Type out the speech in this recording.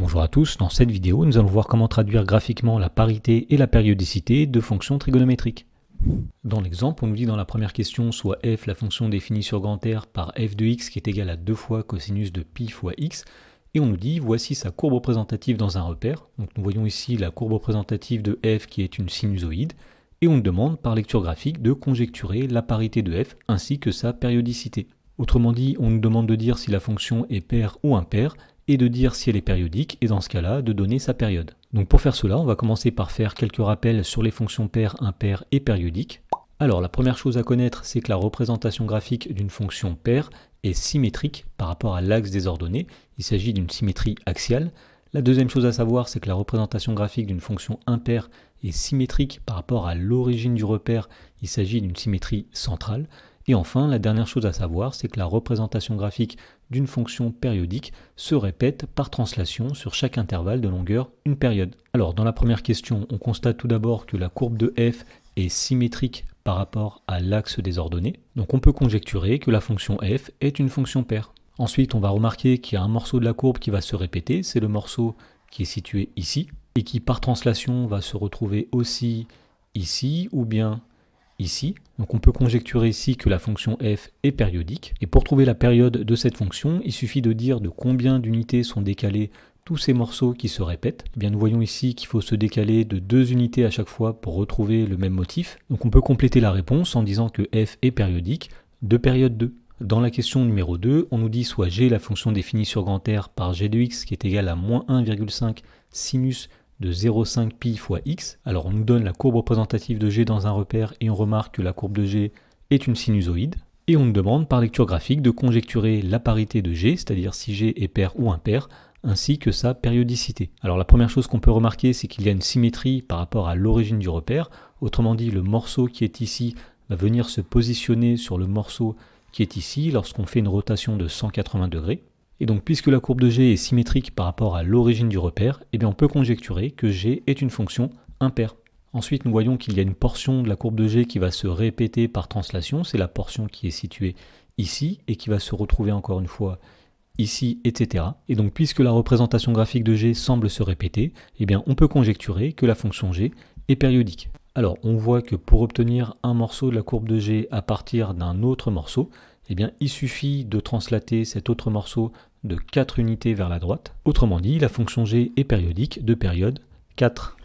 Bonjour à tous, dans cette vidéo, nous allons voir comment traduire graphiquement la parité et la périodicité de fonctions trigonométriques. Dans l'exemple, on nous dit dans la première question, soit f la fonction définie sur grand R par f de x qui est égale à 2 fois cosinus de pi fois x, et on nous dit voici sa courbe représentative dans un repère. Donc nous voyons ici la courbe représentative de f qui est une sinusoïde, et on nous demande par lecture graphique de conjecturer la parité de f ainsi que sa périodicité. Autrement dit, on nous demande de dire si la fonction est paire ou impaire, et de dire si elle est périodique, et dans ce cas-là, de donner sa période. Donc pour faire cela, on va commencer par faire quelques rappels sur les fonctions paires, impaires et périodiques. Alors la première chose à connaître, c'est que la représentation graphique d'une fonction paire est symétrique par rapport à l'axe des ordonnées. Il s'agit d'une symétrie axiale. La deuxième chose à savoir, c'est que la représentation graphique d'une fonction impaire est symétrique par rapport à l'origine du repère. Il s'agit d'une symétrie centrale. Et enfin, la dernière chose à savoir, c'est que la représentation graphique d'une fonction périodique se répète par translation sur chaque intervalle de longueur une période. Alors, dans la première question, on constate tout d'abord que la courbe de f est symétrique par rapport à l'axe des ordonnées. Donc on peut conjecturer que la fonction f est une fonction paire. Ensuite, on va remarquer qu'il y a un morceau de la courbe qui va se répéter, c'est le morceau qui est situé ici, et qui par translation va se retrouver aussi ici, ou bien ici. Donc on peut conjecturer ici que la fonction f est périodique. Et pour trouver la période de cette fonction, il suffit de dire de combien d'unités sont décalés tous ces morceaux qui se répètent. Eh bien, nous voyons ici qu'il faut se décaler de 2 unités à chaque fois pour retrouver le même motif. Donc on peut compléter la réponse en disant que f est périodique de période 2. Dans la question numéro 2, on nous dit soit g la fonction définie sur grand R par g de x qui est égale à moins 1,5 sinus de 0,5 pi fois x. Alors on nous donne la courbe représentative de g dans un repère et on remarque que la courbe de g est une sinusoïde. Et on nous demande par lecture graphique de conjecturer la parité de g, c'est-à-dire si g est paire ou impaire, ainsi que sa périodicité. Alors la première chose qu'on peut remarquer, c'est qu'il y a une symétrie par rapport à l'origine du repère. Autrement dit, le morceau qui est ici va venir se positionner sur le morceau qui est ici lorsqu'on fait une rotation de 180 degrés. Et donc, puisque la courbe de g est symétrique par rapport à l'origine du repère, eh bien on peut conjecturer que g est une fonction impaire. Ensuite, nous voyons qu'il y a une portion de la courbe de g qui va se répéter par translation, c'est la portion qui est située ici et qui va se retrouver encore une fois ici, etc. Et donc, puisque la représentation graphique de g semble se répéter, eh bien on peut conjecturer que la fonction g est périodique. Alors, on voit que pour obtenir un morceau de la courbe de g à partir d'un autre morceau, eh bien, il suffit de translater cet autre morceau de 4 unités vers la droite. Autrement dit, la fonction g est périodique de période 4.